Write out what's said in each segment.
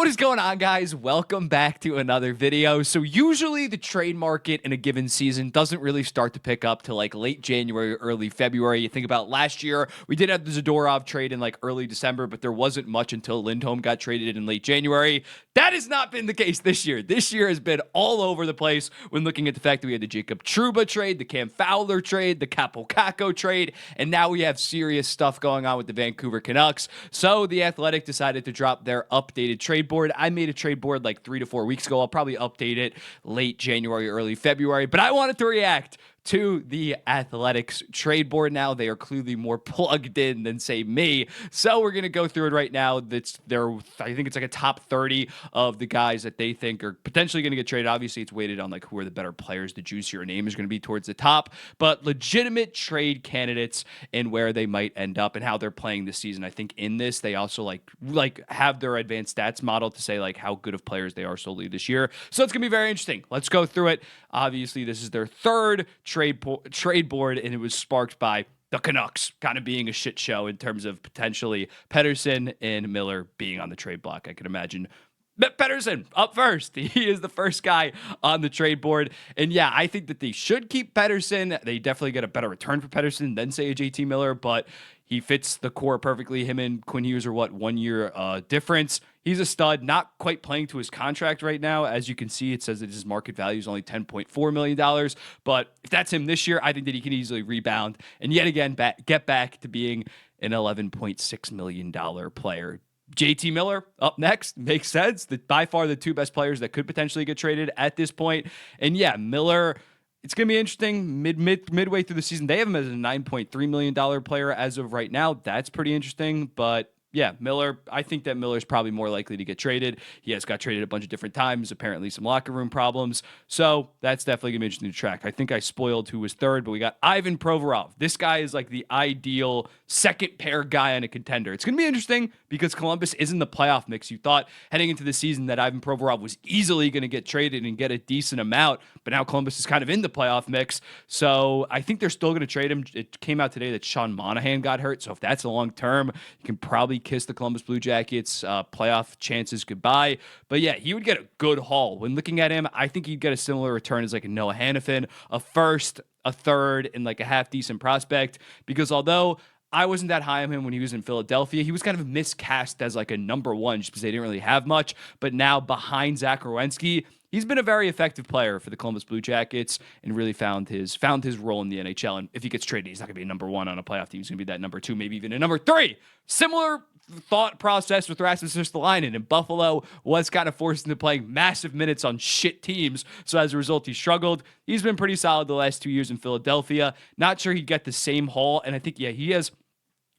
What is going on, guys? Welcome back to another video. So usually the trade market in a given season doesn't really start to pick up till like late January, early February. You think about last year, we did have the Zadorov trade in like early December, but there wasn't much until Lindholm got traded in late January. That has not been the case this year. This year has been all over the place when looking at the fact that we had the Jacob Trouba trade, the Cam Fowler trade, the Capo Caco trade, and now we have serious stuff going on with the Vancouver Canucks. So the Athletic decided to drop their updated trade board. I made a trade board like 3 to 4 weeks ago. I'll probably update it late January, early February, but I wanted to react to the Athletics trade board now. They are clearly more plugged in than, say, me. So we're going to go through it right now. I think it's like a top 30 of the guys that they think are potentially going to get traded. Obviously, it's weighted on like who are the better players. The juicier name is going to be towards the top, but legitimate trade candidates and where they might end up and how they're playing this season. I think in this, they also like have their advanced stats model to say like how good of players they are solely this year. So it's going to be very interesting. Let's go through it. Obviously, this is their third trade board, and it was sparked by the Canucks kind of being a shit show in terms of potentially Pettersson and Miller being on the trade block. I can imagine Pettersson up first. He is the first guy on the trade board. And yeah, I think that they should keep Pettersson. They definitely get a better return for Pettersson than, say, a JT Miller, but he fits the core perfectly. Him and Quinn Hughes are 1 year difference. He's a stud, not quite playing to his contract right now. As you can see, it says that his market value is only $10.4 million. But if that's him this year, I think that he can easily rebound and yet again get back to being an $11.6 million player. JT Miller up next makes sense. By far the two best players that could potentially get traded at this point. And yeah, Miller, it's going to be interesting midway through the season. They have him as a $9.3 million player as of right now. That's pretty interesting. But yeah, Miller, I think that Miller's probably more likely to get traded. He has got traded a bunch of different times, apparently some locker room problems. So that's definitely going to be interesting to track. I think I spoiled who was third, but we got Ivan Provorov. This guy is like the ideal second pair guy on a contender. It's going to be interesting because Columbus is in the playoff mix. You thought heading into the season that Ivan Provorov was easily going to get traded and get a decent amount, but now Columbus is kind of in the playoff mix. So I think they're still going to trade him. It came out today that Sean Monahan got hurt. So if that's a long term, you can probably kiss the Columbus Blue Jackets playoff chances goodbye. But yeah, he would get a good haul. When looking at him, I think he'd get a similar return as like a Noah Hannafin, a first, a third, and like a half decent prospect. Because although I wasn't that high on him when he was in Philadelphia, he was kind of miscast as like a number one just because they didn't really have much. But now behind Zach Werenski, he's been a very effective player for the Columbus Blue Jackets and really found his role in the NHL. And if he gets traded, he's not going to be a number one on a playoff team. He's going to be that number two, maybe even a number three. Similar thought process with Rasmus Ristolainen, and Buffalo was kind of forced into playing massive minutes on shit teams. So as a result, he struggled. He's been pretty solid the last 2 years in Philadelphia. Not sure he'd get the same haul. And I think, yeah, he has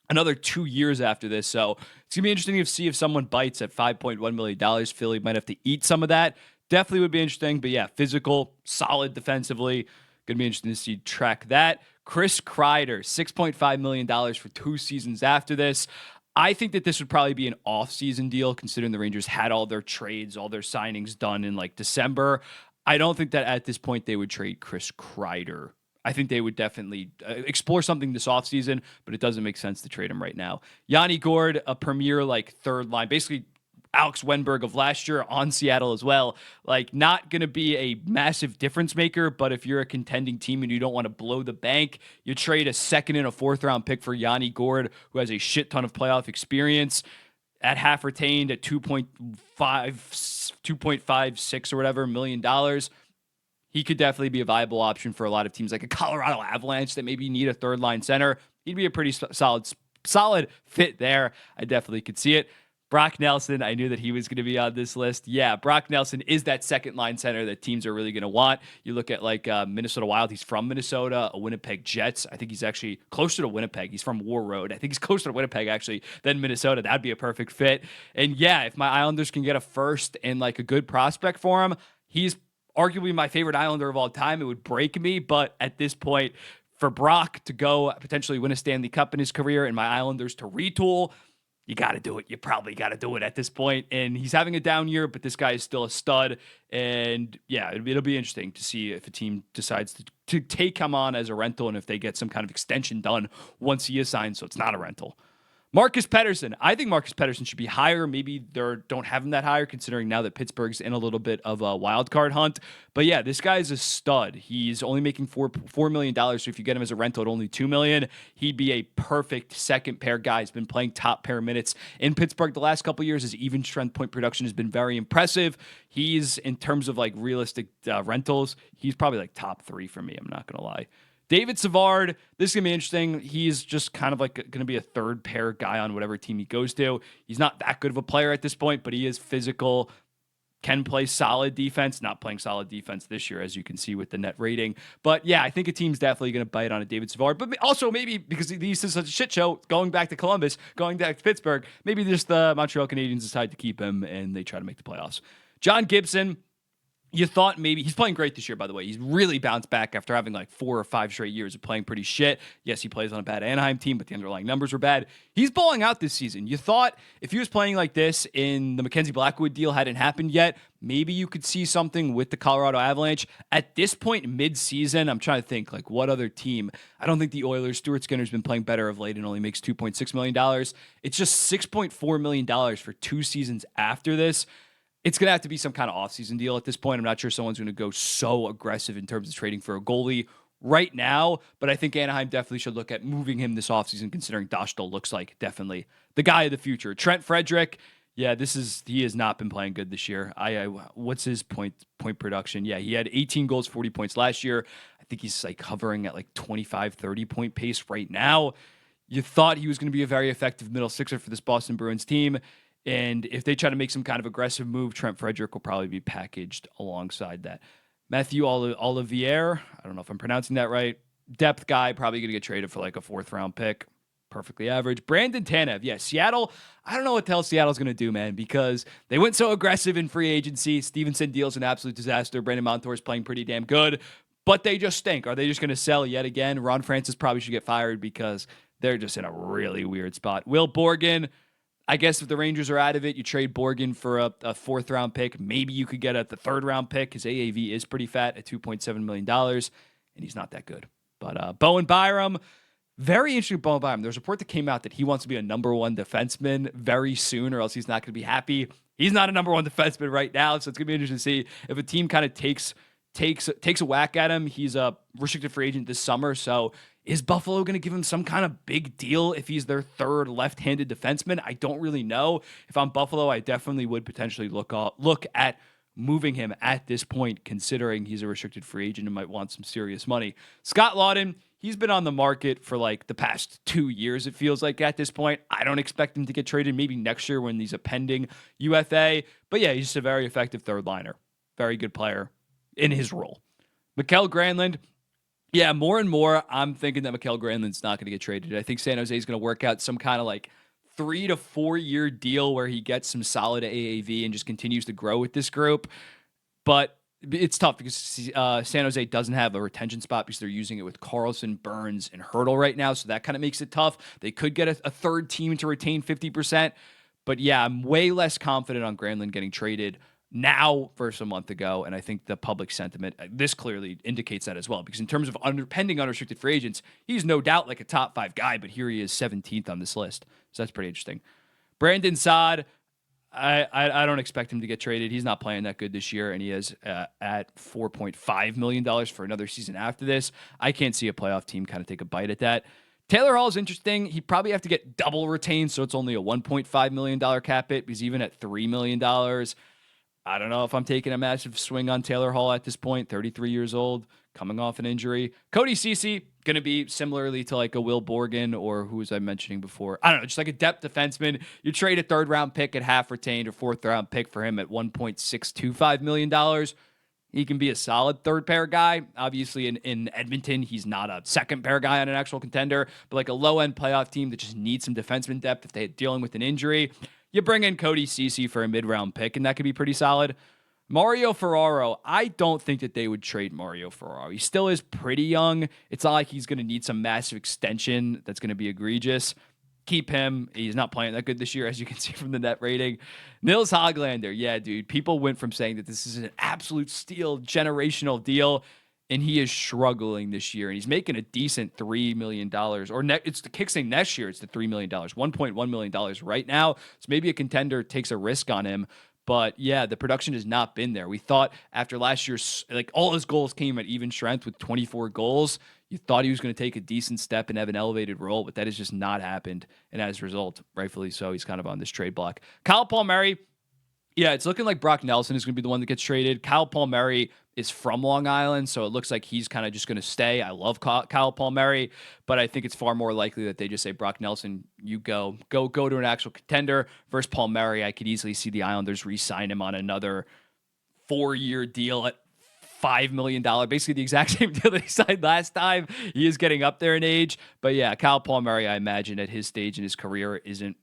another 2 years after this. So it's going to be interesting to see if someone bites at $5.1 million. Philly might have to eat some of that. Definitely would be interesting. But yeah, physical, solid defensively. Going to be interesting to see track that. Chris Kreider, $6.5 million for 2 seasons after this. I think that this would probably be an off-season deal, considering the Rangers had all their trades, all their signings done in like December. I don't think that at this point they would trade Chris Kreider. I think they would definitely explore something this offseason, but it doesn't make sense to trade him right now. Yanni Gourde, a premier like third line, basically Alex Wenberg of last year on Seattle as well. Like, not going to be a massive difference maker, but if you're a contending team and you don't want to blow the bank, you trade a second and a fourth round pick for Yanni Gourde, who has a shit ton of playoff experience at half retained at 2.56 or whatever $million. He could definitely be a viable option for a lot of teams like a Colorado Avalanche that maybe need a third line center. He'd be a pretty solid fit there. I definitely could see it. Brock Nelson, I knew that he was going to be on this list. Yeah, Brock Nelson is that second line center that teams are really going to want. You look at like Minnesota Wild, he's from Minnesota, Winnipeg Jets. I think he's actually closer to Winnipeg. He's from War Road. I think he's closer to Winnipeg actually than Minnesota. That'd be a perfect fit. And yeah, if my Islanders can get a first and like a good prospect for him, he's arguably my favorite Islander of all time. It would break me, but at this point, for Brock to go potentially win a Stanley Cup in his career and my Islanders to retool, you got to do it. You probably got to do it at this point. And he's having a down year, but this guy is still a stud. And yeah, it'll be interesting to see if a team decides to take him on as a rental and if they get some kind of extension done once he is signed, so it's not a rental. Marcus Pettersson. I think Marcus Pettersson should be higher. Maybe they don't have him that higher, considering now that Pittsburgh's in a little bit of a wild card hunt. But yeah, this guy is a stud. He's only making $4 million. So if you get him as a rental at only $2 million, he'd be a perfect second pair guy. He's been playing top pair minutes in Pittsburgh the last couple of years. His even strength point production has been very impressive. He's, in terms of like realistic rentals, he's probably like top 3 for me. I'm not gonna lie. David Savard, this is going to be interesting. He's just kind of like going to be a third pair guy on whatever team he goes to. He's not that good of a player at this point, but he is physical, can play solid defense, not playing solid defense this year, as you can see with the net rating. But yeah, I think a team's definitely going to bite on a David Savard. But also maybe because he's such a shit show, going back to Columbus, going back to Pittsburgh, maybe just the Montreal Canadiens decide to keep him and they try to make the playoffs. John Gibson, you thought maybe he's playing great this year, by the way. He's really bounced back after having like 4 or 5 straight years of playing pretty shit. Yes, he plays on a bad Anaheim team, but the underlying numbers were bad. He's balling out this season. You thought if he was playing like this in the Mackenzie Blackwood deal hadn't happened yet, maybe you could see something with the Colorado Avalanche. At this point, mid-season, I'm trying to think, like, what other team? I don't think the Oilers. Stuart Skinner's been playing better of late and only makes $2.6 million. It's just $6.4 million for 2 seasons after this. It's going to have to be some kind of offseason deal at this point. I'm not sure someone's going to go so aggressive in terms of trading for a goalie right now, but I think Anaheim definitely should look at moving him this offseason, considering Daschle looks like definitely the guy of the future. Trent Frederick, yeah, he has not been playing good this year. What's his point production? Yeah, he had 18 goals, 40 points last year. I think he's like hovering at like 25, 30 point pace right now. You thought he was going to be a very effective middle sixer for this Boston Bruins team. And if they try to make some kind of aggressive move, Trent Frederick will probably be packaged alongside that. Matthew Olivier, I don't know if I'm pronouncing that right. Depth guy, probably going to get traded for like a 4th round pick. Perfectly average. Brandon Tanev, yeah, Seattle. I don't know what the hell Seattle's going to do, man, because they went so aggressive in free agency. Stevenson deal's an absolute disaster. Brandon Montour's playing pretty damn good, but they just stink. Are they just going to sell yet again? Ron Francis probably should get fired because they're just in a really weird spot. Will Borgen, I guess if the Rangers are out of it, you trade Borgen for a 4th round pick. Maybe you could get the 3rd round pick. His AAV is pretty fat at $2.7 million, and he's not that good. But Bowen Byram, very interesting with Bowen Byram. There's a report that came out that he wants to be a number 1 defenseman very soon, or else he's not going to be happy. He's not a number 1 defenseman right now, so it's going to be interesting to see if a team kind of takes a whack at him. He's a restricted free agent this summer, so is Buffalo going to give him some kind of big deal if he's their 3rd left-handed defenseman? I don't really know. If I'm Buffalo, I definitely would potentially look at moving him at this point, considering he's a restricted free agent and might want some serious money. Scott Laughton, he's been on the market for like the past 2 years, it feels like at this point. I don't expect him to get traded maybe next year when he's a pending UFA. But yeah, he's just a very effective 3rd liner. Very good player in his role. Mikael Granlund, yeah, more and more, I'm thinking that Mikael Granlund's not going to get traded. I think San Jose is going to work out some kind of like 3 to 4 year deal where he gets some solid AAV and just continues to grow with this group. But it's tough because San Jose doesn't have a retention spot because they're using it with Carlson, Burns, and Hurdle right now. So that kind of makes it tough. They could get a 3rd team to retain 50%. But yeah, I'm way less confident on Granlund getting traded now versus a month ago, and I think the public sentiment, this clearly indicates that as well, because in terms of pending unrestricted free agents, he's no doubt like a top 5 guy, but here he is 17th on this list, so that's pretty interesting. Brandon Saad, I don't expect him to get traded. He's not playing that good this year, and he is at $4.5 million for another season after this. I can't see a playoff team kind of take a bite at that. Taylor Hall is interesting. He'd probably have to get double retained, so it's only a $1.5 million cap hit, because even at $3 million, I don't know if I'm taking a massive swing on Taylor Hall at this point. 33 years old, coming off an injury. Cody Ceci, going to be similarly to like a Will Borgen, or who was I mentioning before? I don't know, just like a depth defenseman. You trade a 3rd round pick at half retained or 4th round pick for him at $1.625 million. He can be a solid 3rd pair guy. Obviously, in Edmonton, he's not a 2nd pair guy on an actual contender, but like a low-end playoff team that just needs some defenseman depth if they're dealing with an injury. You bring in Cody Ceci for a mid-round pick, and that could be pretty solid. Mario Ferraro, I don't think that they would trade Mario Ferraro. He still is pretty young. It's not like he's going to need some massive extension that's going to be egregious. Keep him. He's not playing that good this year, as you can see from the net rating. Nils Hoglander, yeah, dude. People went from saying that this is an absolute steal, generational deal. and he is struggling this year, and he's making a decent $3 million, or it's the kick saying next year it's the $3 million, $1.1 million right now. So maybe a contender takes a risk on him. But yeah, the production has not been there. We thought after last year's, like all his goals came at even strength with 24 goals. You thought he was going to take a decent step and have an elevated role, but that has just not happened. And as a result, rightfully so, he's kind of on this trade block. Kyle Palmieri, yeah, it's looking like Brock Nelson is going to be the one that gets traded. Kyle Palmieri is from Long Island, so it looks like he's kind of just going to stay. I love Kyle Palmieri, but I think it's far more likely that they just say, Brock Nelson, you go to an actual contender. Versus Palmieri, I could easily see the Islanders re-sign him on another 4-year deal at $5 million, basically the exact same deal that he signed last time. He is getting up there in age, but yeah, Kyle Palmieri, I imagine at his stage in his career isn't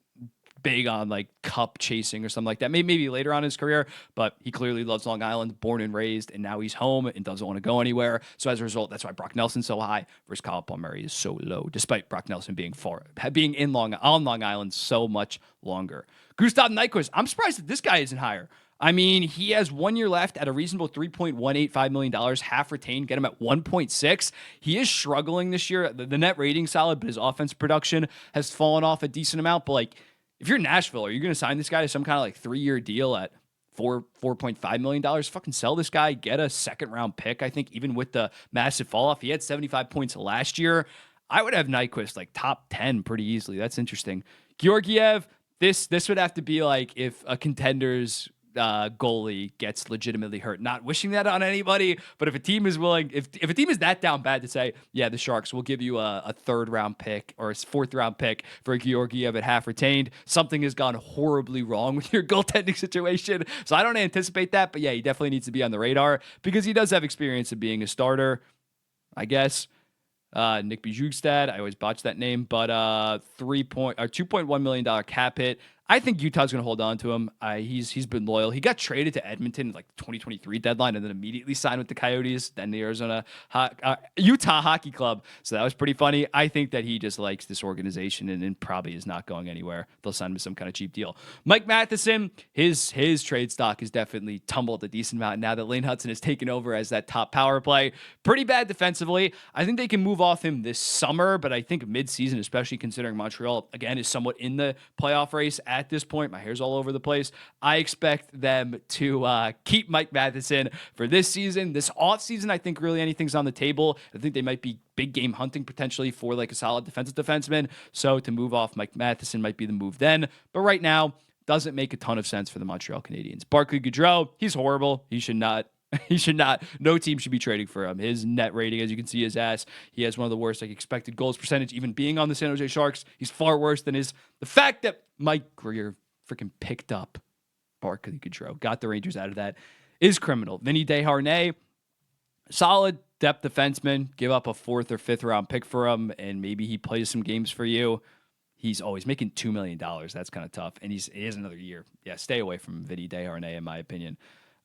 big on like cup chasing or something like that. Maybe later on in his career, but he clearly loves Long Island, born and raised, and now he's home and doesn't want to go anywhere. So as a result, that's why Brock Nelson's so high versus Kyle Palmieri is so low, despite Brock Nelson being on Long Island so much longer. Gustav Nyquist, I'm surprised that this guy isn't higher. I mean, he has 1 year left at a reasonable $3.185 million, half retained, get him at 1.6. He is struggling this year. The net rating solid, but his offense production has fallen off a decent amount. But like, if you're Nashville, are you going to sign this guy to some kind of like 3-year deal at $4.5 million? Fucking sell this guy, get a second-round pick. I think even with the massive fall-off, he had 75 points last year. I would have Nyquist like top 10 pretty easily. That's interesting. Georgiev, this would have to be like if a Contender's goalie gets legitimately hurt. Not wishing that on anybody, but if a team is willing, if a team is that down bad to say, yeah, the Sharks will give you a 3rd-round pick or a 4th-round pick for Georgiev at half retained, something has gone horribly wrong with your goaltending situation. So I don't anticipate that, but yeah, he definitely needs to be on the radar because he does have experience of being a starter, I guess. Nick Bijugstad, I always botch that name, but $2.1 million cap hit. I think Utah's going to hold on to him. He's been loyal. He got traded to Edmonton like 2023 deadline and then immediately signed with the Coyotes, then the Utah Hockey Club. So that was pretty funny. I think that he just likes this organization and probably is not going anywhere. They'll sign him to some kind of cheap deal. Mike Matheson, his trade stock has definitely tumbled a decent amount now that Lane Hudson has taken over as that top power play. Pretty bad defensively. I think they can move off him this summer, but I think mid-season, especially considering Montreal, again, is somewhat in the playoff race at this point. My hair's all over the place. I expect them to keep Mike Matheson for this season. This offseason, I think really anything's on the table. I think they might be big game hunting potentially for like a solid defensive defenseman. So to move off Mike Matheson might be the move then. But right now, doesn't make a ton of sense for the Montreal Canadiens. Barclay Goodrow, he's horrible. He should not. No team should be trading for him. His net rating, as you can see, his ass. He has one of the worst like expected goals percentage, even being on the San Jose Sharks. He's far worse than the fact that Mike Greer freaking picked up Barclay Goodrow, got the Rangers out of that, is criminal. Vinny Desharnais, solid depth defenseman. Give up a 4th or 5th round pick for him, and maybe he plays some games for you. He's always making $2 million. That's kind of tough, and he has another year. Yeah, stay away from Vinny Desharnais, in my opinion.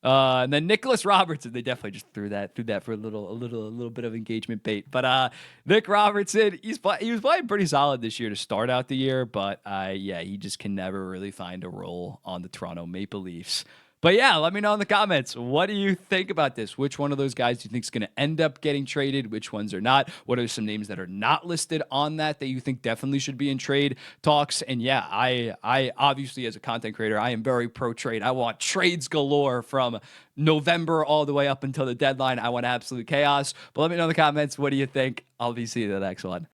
And then Nicholas Robertson, they definitely just threw that for a little bit of engagement bait. But Nick Robertson, he was playing pretty solid this year to start out the year, but he just can never really find a role on the Toronto Maple Leafs. But yeah, let me know in the comments. What do you think about this? Which one of those guys do you think is going to end up getting traded? Which ones are not? What are some names that are not listed on that you think definitely should be in trade talks? And yeah, I obviously as a content creator, I am very pro trade. I want trades galore from November all the way up until the deadline. I want absolute chaos. But let me know in the comments. What do you think? I'll be seeing you in the next one.